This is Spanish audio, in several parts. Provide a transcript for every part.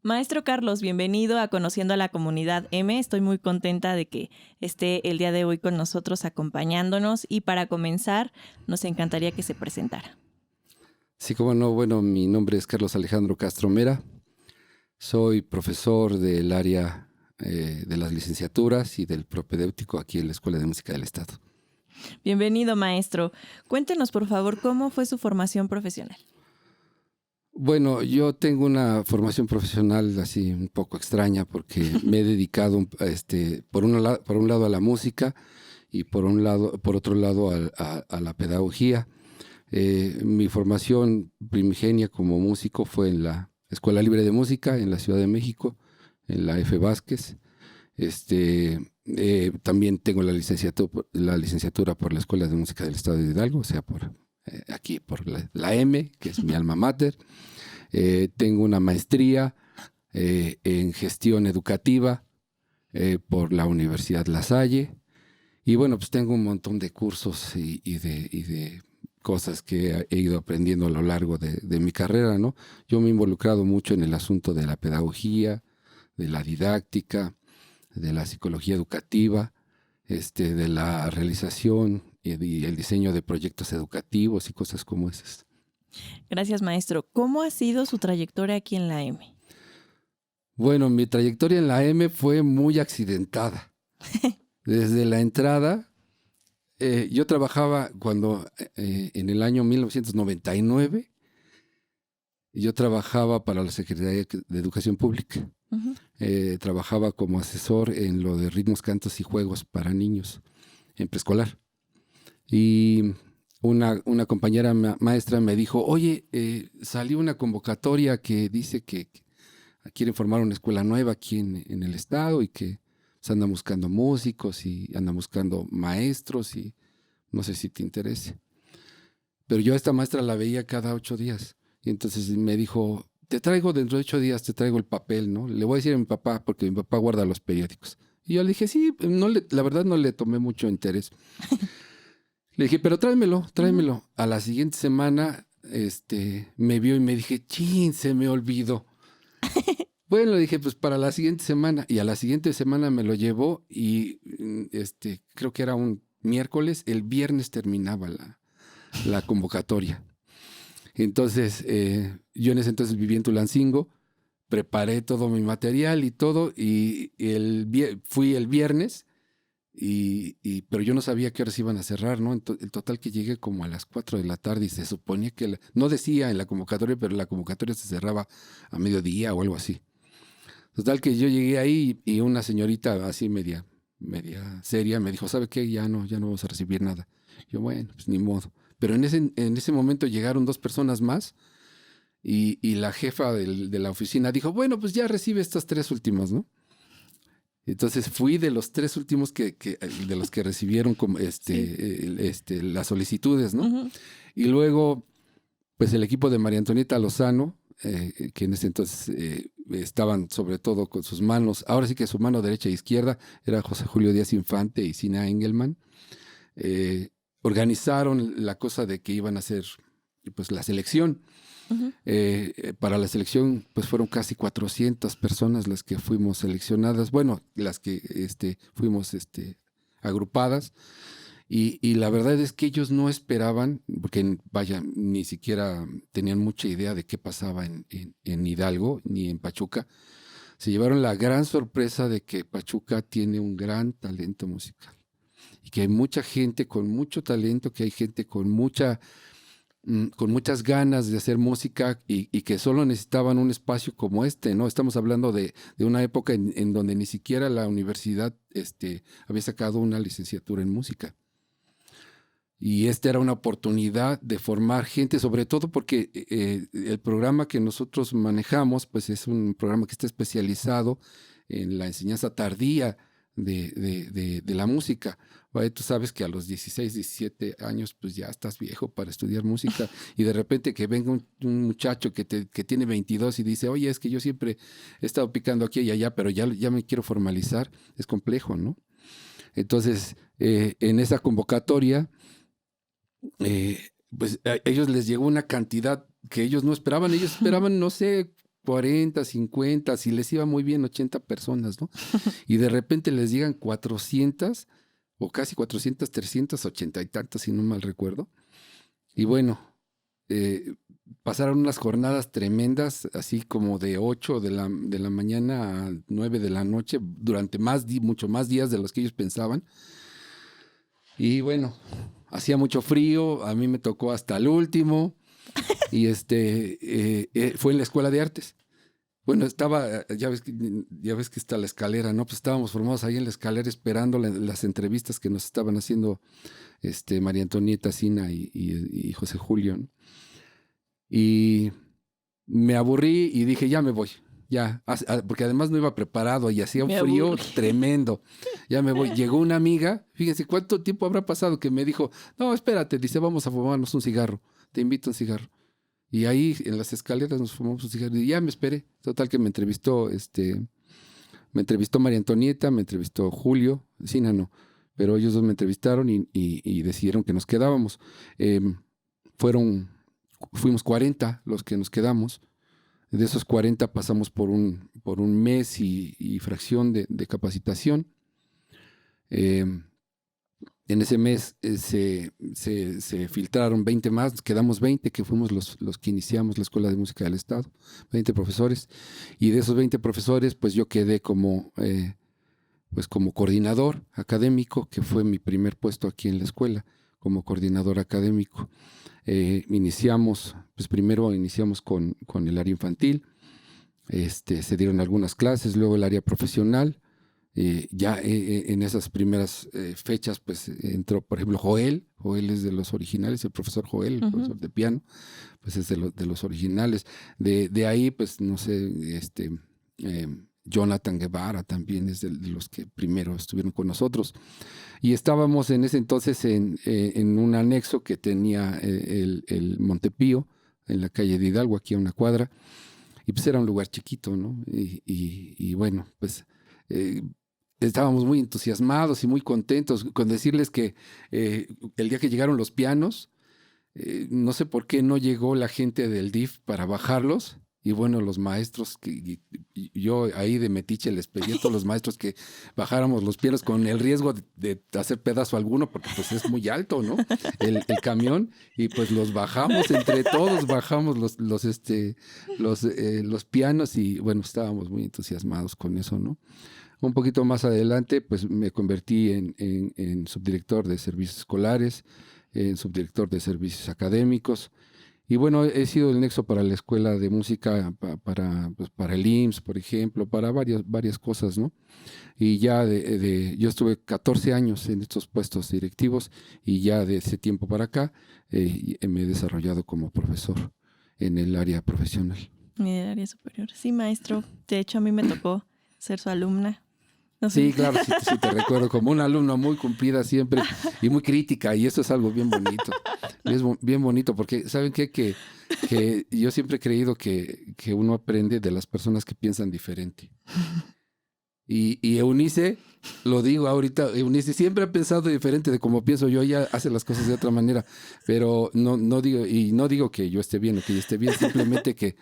Maestro Carlos, bienvenido a Conociendo a la Comunidad M. Estoy muy contenta de que esté el día de hoy con nosotros acompañándonos y para comenzar nos encantaría que se presentara. Sí, cómo no. Bueno, mi nombre es Carlos Alejandro Castro Mera. Soy profesor del área de las licenciaturas y del propedéutico aquí en la Escuela de Música del Estado. Bienvenido, maestro. Cuéntenos, por favor, ¿cómo fue su formación profesional? Bueno, yo tengo una formación profesional así un poco extraña porque me he dedicado por un lado a la música y por otro lado a la pedagogía. Mi formación primigenia como músico fue en la Escuela Libre de Música en la Ciudad de México, en la F. Vázquez. También tengo la licenciatura por la Escuela de Música del Estado de Hidalgo, o sea, aquí por la M, que es mi alma mater. Tengo una maestría en gestión educativa por la Universidad La Salle. Y bueno, pues tengo un montón de cursos y de cosas que he ido aprendiendo a lo largo de mi carrera, ¿no? Yo me he involucrado mucho en el asunto de la pedagogía, de la didáctica, de la psicología educativa, de la realización y el diseño de proyectos educativos y cosas como esas. Gracias, maestro. ¿Cómo ha sido su trayectoria aquí en la M? Bueno, mi trayectoria en la M fue muy accidentada. Desde la entrada, yo trabajaba en el año 1999, yo trabajaba para la Secretaría de Educación Pública. Uh-huh. Trabajaba como asesor en lo de ritmos, cantos y juegos para niños en preescolar. Y una compañera maestra me dijo, oye, salió una convocatoria que dice que quieren formar una escuela nueva aquí en el estado y que se andan buscando músicos y andan buscando maestros y no sé si te interese. Pero yo a esta maestra la veía cada 8 días. Y entonces me dijo, te traigo dentro de 8 días, te traigo el papel, ¿no? Le voy a decir a mi papá, porque mi papá guarda los periódicos. Y yo le dije, sí, la verdad no le tomé mucho interés. Le dije, pero tráemelo. A la siguiente semana me vio y me dije, chin, se me olvidó. Bueno, le dije, pues para la siguiente semana. Y a la siguiente semana me lo llevó y creo que era un miércoles, el viernes terminaba la convocatoria. Entonces, yo en ese entonces vivía en Tulancingo, preparé todo mi material y todo, y fui el viernes, pero yo no sabía qué horas iban a cerrar, ¿no? El total que llegué como a las 4 de la tarde y se suponía que, no decía en la convocatoria, pero la convocatoria se cerraba a mediodía o algo así. Total que yo llegué ahí y una señorita así media seria me dijo, ¿sabe qué? Ya no vamos a recibir nada. Yo, bueno, pues ni modo. Pero en ese momento llegaron 2 personas más y la jefa de la oficina dijo, bueno, pues ya recibe estas 3 últimas, ¿no? Entonces fui de los 3 últimos de los que recibieron como las solicitudes, ¿no? Uh-huh. Y luego, pues el equipo de María Antonieta Lozano, que en ese entonces estaban sobre todo con sus manos, ahora sí que su mano derecha e izquierda era José Julio Díaz Infante y Sina Engelman, organizaron la cosa de que iban a hacer pues la selección. Uh-huh. Para la selección pues fueron casi 400 personas las que fuimos seleccionadas, bueno, las que fuimos agrupadas. Y la verdad es que ellos no esperaban, porque vaya, ni siquiera tenían mucha idea de qué pasaba en Hidalgo ni en Pachuca. Se llevaron la gran sorpresa de que Pachuca tiene un gran talento musical y que hay mucha gente con mucho talento, que hay gente con muchas ganas de hacer música y que solo necesitaban un espacio como ¿no? Estamos hablando de una época en donde ni siquiera la universidad había sacado una licenciatura en música. Y esta era una oportunidad de formar gente, sobre todo porque el programa que nosotros manejamos, pues es un programa que está especializado en la enseñanza tardía de la música. ¿Vale? Tú sabes que a los 16, 17 años, pues ya estás viejo para estudiar música y de repente que venga un muchacho que tiene 22 y dice, oye, es que yo siempre he estado picando aquí y allá, pero ya me quiero formalizar, es complejo, ¿no? Entonces, en esa convocatoria, pues a ellos les llegó una cantidad que ellos no esperaban. Ellos esperaban, no sé, 40, 50, si les iba muy bien 80 personas, ¿no? Y de repente les llegan 400 o casi 400, 380 y tantos, si no mal recuerdo. Y bueno, pasaron unas jornadas tremendas, así como de 8 de la mañana a 9 de la noche, durante mucho más días de los que ellos pensaban. Y bueno, hacía mucho frío, a mí me tocó hasta el último, y fue en la Escuela de Artes. Bueno, ya ves que está la escalera, ¿no? Pues estábamos formados ahí en la escalera esperando las entrevistas que nos estaban haciendo María Antonieta Sina y José Julio, ¿no? Y me aburrí y dije, ya me voy, ya, porque además no iba preparado y hacía un frío tremendo. Ya me voy. Llegó una amiga, fíjense cuánto tiempo habrá pasado, que me dijo, no, espérate, dice, vamos a fumarnos un cigarro, te invito a un cigarro. Y ahí en las escaleras nos fumamos un cigarro y ya me esperé. Total que me entrevistó María Antonieta, me entrevistó Julio, Sina no, pero ellos dos me entrevistaron y decidieron que nos quedábamos. Fuimos 40 los que nos quedamos. De esos 40 pasamos por un mes y fracción de capacitación. En ese mes se filtraron 20 más, quedamos 20, que fuimos los que iniciamos la Escuela de Música del Estado, 20 profesores. Y de esos 20 profesores, pues yo quedé como coordinador académico, que fue mi primer puesto aquí en la escuela, como coordinador académico. Primero iniciamos con el área infantil, se dieron algunas clases, luego el área profesional. En esas primeras fechas, pues entró, por ejemplo, Joel es de los originales, el profesor Joel, el profesor de piano, pues es de los originales. De ahí, pues, no sé, Jonathan Guevara también es de los que primero estuvieron con nosotros. Y estábamos en ese entonces en un anexo que tenía el Montepío, en la calle de Hidalgo, aquí a una cuadra, y pues era un lugar chiquito, ¿no? Y bueno, pues estábamos muy entusiasmados y muy contentos con decirles que el día que llegaron los pianos, no sé por qué no llegó la gente del DIF para bajarlos. Y bueno, los maestros, yo ahí de metiche les pedí a todos los maestros que bajáramos los pianos con el riesgo de hacer pedazo alguno, porque pues es muy alto, ¿no? El camión, y pues los bajamos, entre todos bajamos los pianos y bueno, estábamos muy entusiasmados con eso, ¿no? Un poquito más adelante, pues me convertí en subdirector de servicios escolares, en subdirector de servicios académicos. Y bueno, he sido el nexo para la escuela de música, para el IMSS, por ejemplo, para varias cosas, ¿no? Y ya yo estuve 14 años en estos puestos directivos y ya de ese tiempo para acá me he desarrollado como profesor en el área profesional. En el área superior. Sí, maestro. De hecho, a mí me tocó ser su alumna. No sé. Sí, claro, sí te recuerdo como una alumna muy cumplida siempre y muy crítica, y eso es algo bien bonito. Es bien bonito porque, ¿saben qué? Que yo siempre he creído que uno aprende de las personas que piensan diferente. Y Eunice, lo digo ahorita, Eunice siempre ha pensado diferente de como pienso yo, ella hace las cosas de otra manera, pero no digo que yo esté bien o que ella esté bien, simplemente que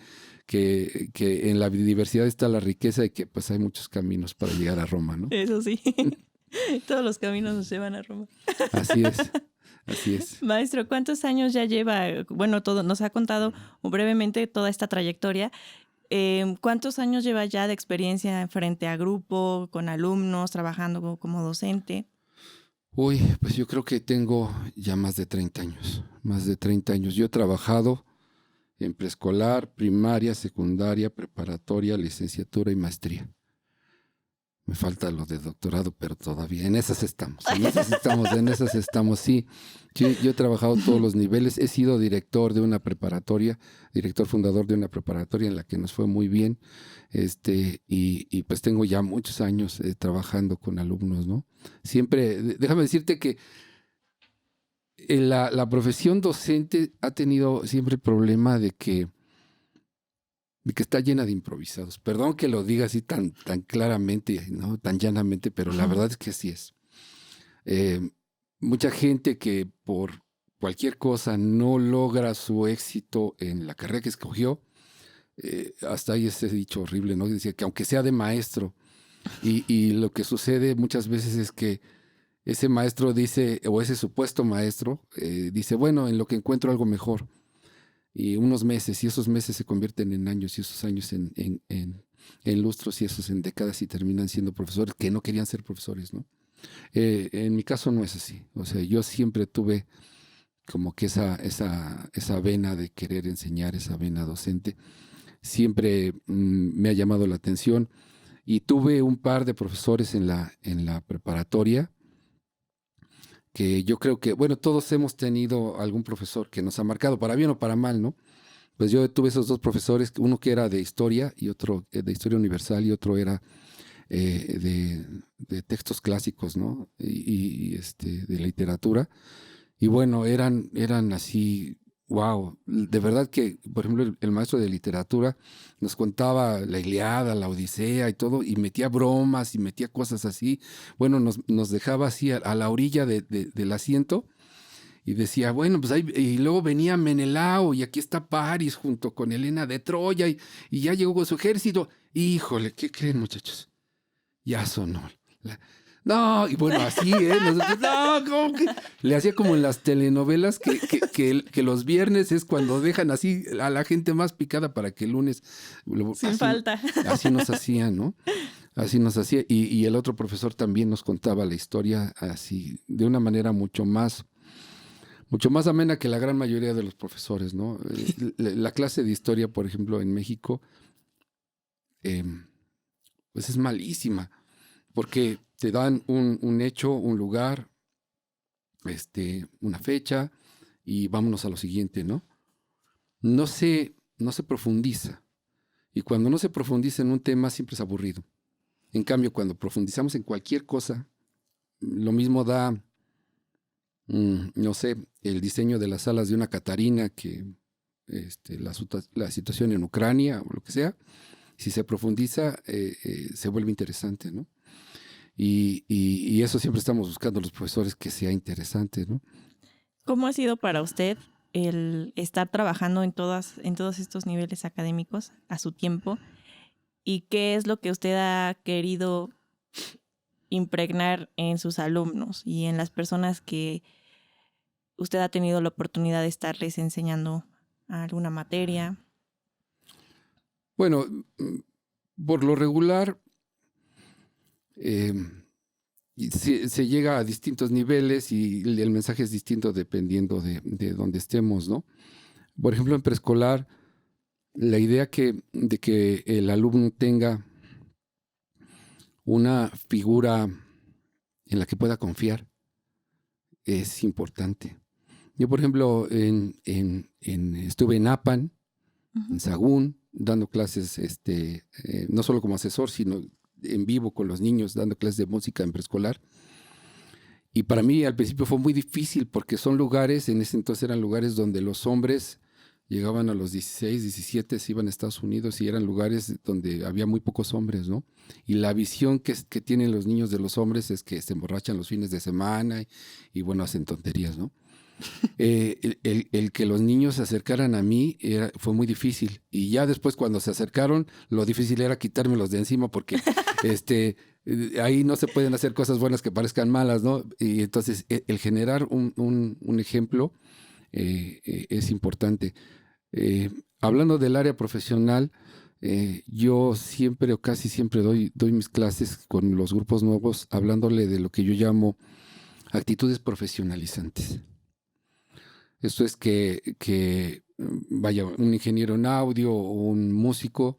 en la diversidad está la riqueza y que pues hay muchos caminos para llegar a Roma, ¿no? Eso sí, todos los caminos nos llevan a Roma. Así es. Maestro, ¿cuántos años ya lleva? Bueno, nos ha contado brevemente toda esta trayectoria. ¿Cuántos años lleva ya de experiencia frente a grupo, con alumnos, trabajando como docente? Uy, pues yo creo que tengo ya más de 30 años. Más de 30 años. Yo he trabajado en preescolar, primaria, secundaria, preparatoria, licenciatura y maestría. Me falta lo de doctorado, pero todavía en esas estamos, sí. Yo he trabajado todos los niveles, he sido director de una preparatoria, director fundador de una preparatoria en la que nos fue muy bien, y pues tengo ya muchos años trabajando con alumnos, ¿no? Siempre, déjame decirte que la profesión docente ha tenido siempre el problema de que está llena de improvisados. Perdón que lo diga así tan claramente, ¿no? Tan llanamente, pero la verdad es que así es. Mucha gente que por cualquier cosa no logra su éxito en la carrera que escogió, hasta ahí ese dicho horrible, ¿no? Decía que aunque sea de maestro, y lo que sucede muchas veces es que ese maestro dice, o ese supuesto maestro, dice, bueno, en lo que encuentro algo mejor, y unos meses, y esos meses se convierten en años, y esos años en lustros, y esos en décadas, y terminan siendo profesores que no querían ser profesores, ¿no? En mi caso no es así, o sea, yo siempre tuve como que esa vena de querer enseñar, esa vena docente, siempre me ha llamado la atención, y tuve un par de profesores en la preparatoria, que yo creo que, bueno, todos hemos tenido algún profesor que nos ha marcado, para bien o para mal, ¿no? Pues yo tuve esos dos profesores, uno que era de historia y otro de historia universal y otro era de textos clásicos, ¿no? De literatura. Y bueno, eran así, wow, de verdad que, por ejemplo, el maestro de literatura nos contaba la Ilíada, la Odisea y todo, y metía bromas y metía cosas así. Bueno, nos dejaba así a la orilla del asiento y decía, bueno, pues ahí, y luego venía Menelao y aquí está París junto con Helena de Troya y ya llegó con su ejército. Híjole, ¿qué creen, muchachos? Ya sonó. No, y bueno, así, nosotros, no, ¿cómo que? Le hacía como en las telenovelas que los viernes es cuando dejan así a la gente más picada para que el lunes... Sin así, falta. así nos hacían, ¿no? Así nos hacía. Y el otro profesor también nos contaba la historia así, de una manera mucho más amena que la gran mayoría de los profesores, ¿no? La clase de historia, por ejemplo, en México, eh, pues es malísima, porque te dan un hecho, un lugar, una fecha, y vámonos a lo siguiente, ¿no? No se profundiza. Y cuando no se profundiza en un tema, siempre es aburrido. En cambio, cuando profundizamos en cualquier cosa, lo mismo da, no sé, el diseño de las alas de una Catarina que la situación en Ucrania o lo que sea. Si se profundiza, se vuelve interesante, ¿no? Y eso siempre estamos buscando los profesores, que sea interesante, ¿no? ¿Cómo ha sido para usted el estar trabajando en todos estos niveles académicos a su tiempo? ¿Y qué es lo que usted ha querido impregnar en sus alumnos y en las personas que usted ha tenido la oportunidad de estarles enseñando alguna materia? Bueno, por lo regular, se llega a distintos niveles y el mensaje es distinto dependiendo de dónde estemos, ¿no? Por ejemplo, en preescolar, la idea de que el alumno tenga una figura en la que pueda confiar es importante. Yo, por ejemplo, estuve en APAN, en Sagún, dando clases, no solo como asesor, sino en vivo con los niños, dando clases de música en preescolar. Y para mí al principio fue muy difícil porque son lugares, en ese entonces eran lugares donde los hombres llegaban a los 16, 17, se iban a Estados Unidos y eran lugares donde había muy pocos hombres, ¿no? Y la visión que tienen los niños de los hombres es que se emborrachan los fines de semana y bueno, hacen tonterías, ¿no? El que los niños se acercaran a mí fue muy difícil. Y ya después cuando se acercaron, lo difícil era quitármelos de encima porque ahí no se pueden hacer cosas buenas que parezcan malas, ¿no? Y entonces el generar un ejemplo es importante. Hablando del área profesional, yo siempre o casi siempre doy mis clases con los grupos nuevos hablándole de lo que yo llamo actitudes profesionalizantes. Esto es que vaya, un ingeniero en audio o un músico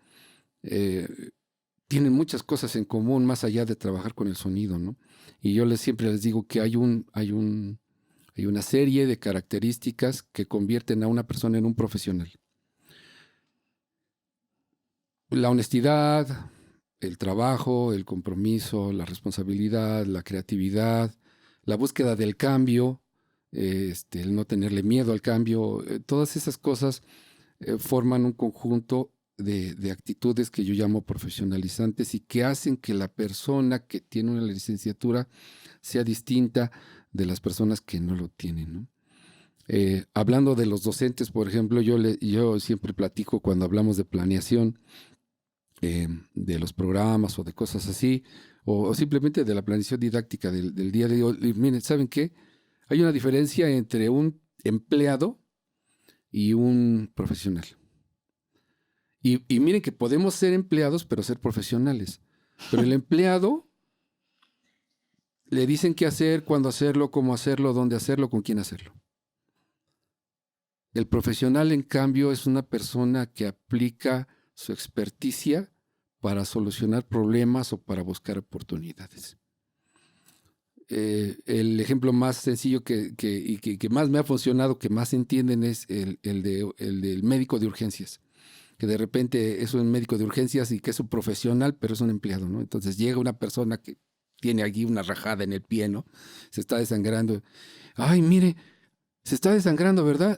tienen muchas cosas en común más allá de trabajar con el sonido, ¿no? Y yo siempre les digo que hay una serie de características que convierten a una persona en un profesional. La honestidad, el trabajo, el compromiso, la responsabilidad, la creatividad, la búsqueda del cambio, el no tenerle miedo al cambio, todas esas cosas forman un conjunto de actitudes que yo llamo profesionalizantes y que hacen que la persona que tiene una licenciatura sea distinta de las personas que no lo tienen, ¿no? Hablando de los docentes, por ejemplo, yo siempre platico cuando hablamos de planeación, de los programas o de cosas así, o simplemente de la planeación didáctica del día de hoy. Miren, ¿saben qué? Hay una diferencia entre un empleado y un profesional. Y miren que podemos ser empleados, pero ser profesionales. Pero el empleado le dicen qué hacer, cuándo hacerlo, cómo hacerlo, dónde hacerlo, con quién hacerlo. El profesional, en cambio, es una persona que aplica su experticia para solucionar problemas o para buscar oportunidades. El ejemplo más sencillo que más me ha funcionado, que más entienden, es el del médico de urgencias. Que de repente es un médico de urgencias y que es un profesional, pero es un empleado, ¿no? Entonces llega una persona que tiene aquí una rajada en el pie, ¿no? Se está desangrando. Ay, mire, se está desangrando, ¿verdad?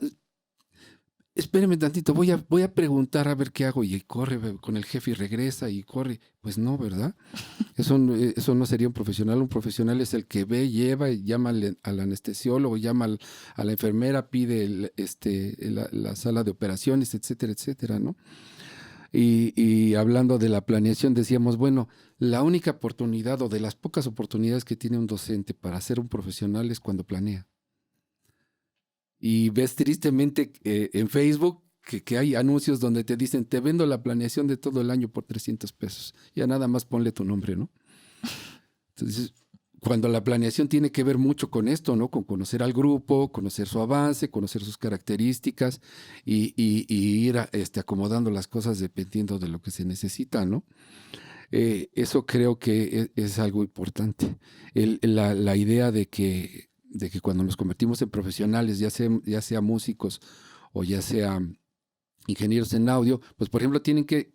Espéreme tantito, voy a preguntar a ver qué hago. Y corre con el jefe y regresa y corre. Pues no, ¿verdad? Eso no sería un profesional. Un profesional es el que ve, lleva y llama al anestesiólogo, llama a la enfermera, pide la sala de operaciones, etcétera, etcétera, ¿no? Y hablando de la planeación, decíamos, bueno, la única oportunidad o de las pocas oportunidades que tiene un docente para ser un profesional es cuando planea. Y ves tristemente en Facebook que hay anuncios donde te dicen, te vendo la planeación de todo el año por 300 pesos. Ya nada más ponle tu nombre, ¿no? Entonces, cuando la planeación tiene que ver mucho con esto, ¿no? Con conocer al grupo, conocer su avance, conocer sus características y ir acomodando las cosas dependiendo de lo que se necesita, ¿no? Eso creo que es algo importante. La idea de que cuando nos convertimos en profesionales, ya sea músicos o ya sea ingenieros en audio, pues por ejemplo tienen que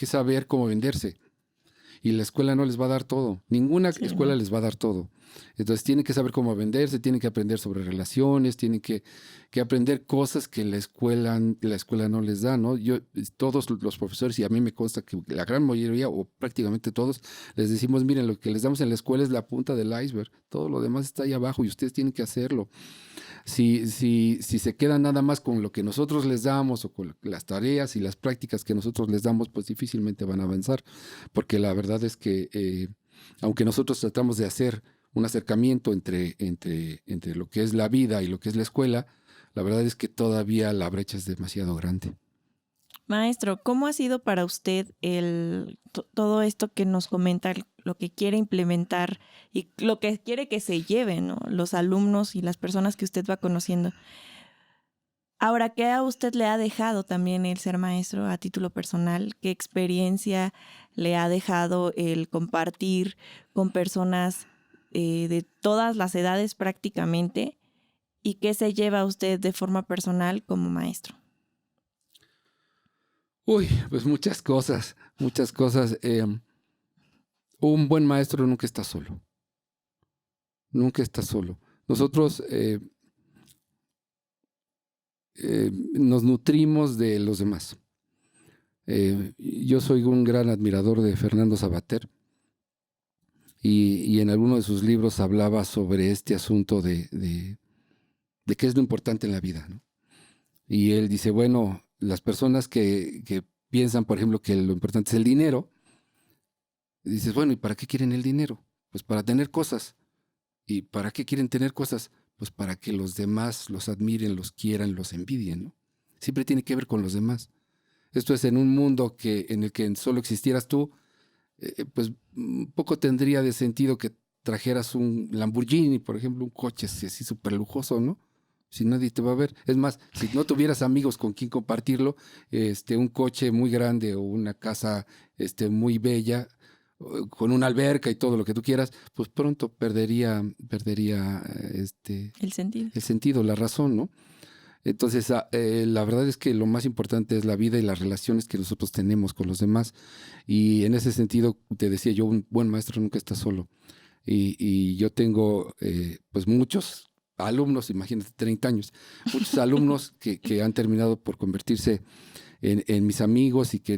saber cómo venderse. Y la escuela no les va a dar todo. Ninguna escuela les va a dar todo. Entonces tienen que saber cómo venderse, tienen que aprender sobre relaciones, tienen que aprender cosas que la escuela no les da, ¿no? Todos los profesores, y a mí me consta que la gran mayoría o prácticamente todos, les decimos, miren, lo que les damos en la escuela es la punta del iceberg. Todo lo demás está ahí abajo y ustedes tienen que hacerlo. Si se quedan nada más con lo que nosotros les damos o con las tareas y las prácticas que nosotros les damos, pues difícilmente van a avanzar, porque la verdad es que aunque nosotros tratamos de hacer un acercamiento entre lo que es la vida y lo que es la escuela, la verdad es que todavía la brecha es demasiado grande. Maestro, ¿cómo ha sido para usted todo esto que nos comenta, lo que quiere implementar y lo que quiere que se lleven, ¿no? Los alumnos y las personas que usted va conociendo? Ahora, ¿qué a usted le ha dejado también el ser maestro a título personal? ¿Qué experiencia le ha dejado el compartir con personas de todas las edades prácticamente? ¿Y qué se lleva usted de forma personal como maestro? Uy, pues muchas cosas, muchas cosas. Un buen maestro nunca está solo. Nunca está solo. Nosotros nos nutrimos de los demás. Yo soy un gran admirador de Fernando Savater y en alguno de sus libros hablaba sobre este asunto de qué es lo importante en la vida, ¿no? Y él dice, bueno, las personas que piensan, por ejemplo, que lo importante es el dinero, dices, bueno, ¿y para qué quieren el dinero? Pues para tener cosas. ¿Y para qué quieren tener cosas? Pues para que los demás los admiren, los quieran, los envidien, ¿no? Siempre tiene que ver con los demás. Esto es en un mundo en el que solo existieras tú, pues poco tendría de sentido que trajeras un Lamborghini, por ejemplo, un coche así súper lujoso, ¿no? Si nadie te va a ver. Es más, si no tuvieras amigos con quien compartirlo, un coche muy grande o una casa muy bella, con una alberca y todo lo que tú quieras, pues pronto perdería El sentido, la razón, ¿no? Entonces, la verdad es que lo más importante es la vida y las relaciones que nosotros tenemos con los demás. Y en ese sentido, te decía yo, un buen maestro nunca está solo. Y yo tengo, pues, muchos alumnos, imagínate, 30 años, muchos alumnos que han terminado por convertirse en mis amigos y que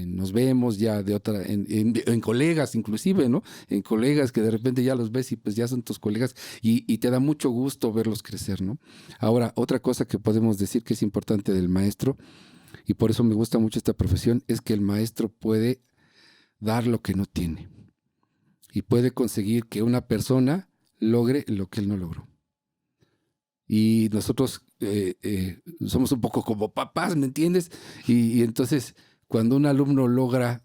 nos vemos ya de otra, en colegas inclusive, ¿no? En colegas que de repente ya los ves y pues ya son tus colegas y te da mucho gusto verlos crecer, ¿no? Ahora, otra cosa que podemos decir que es importante del maestro, y por eso me gusta mucho esta profesión, es que el maestro puede dar lo que no tiene y puede conseguir que una persona logre lo que él no logró. Y nosotros somos un poco como papás, ¿me entiendes? Y entonces, cuando un alumno logra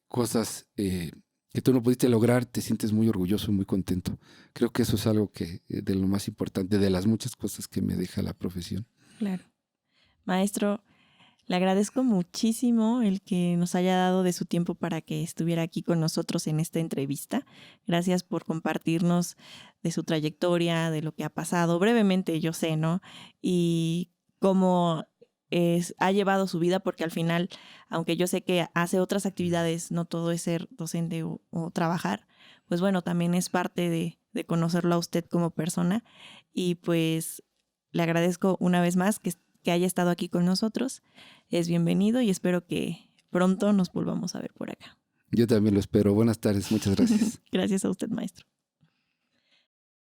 cosas que tú no pudiste lograr, te sientes muy orgulloso y muy contento. Creo que eso es algo que de lo más importante, de las muchas cosas que me deja la profesión. Claro. Maestro, le agradezco muchísimo el que nos haya dado de su tiempo para que estuviera aquí con nosotros en esta entrevista. Gracias por compartirnos de su trayectoria, de lo que ha pasado, brevemente yo sé, ¿no? Y cómo ha llevado su vida, porque al final, aunque yo sé que hace otras actividades, no todo es ser docente o trabajar, pues bueno, también es parte de conocerlo a usted como persona. Y pues le agradezco una vez más que haya estado aquí con nosotros. Es bienvenido y espero que pronto nos volvamos a ver por acá. Yo también lo espero. Buenas tardes. Muchas gracias. Gracias a usted, maestro.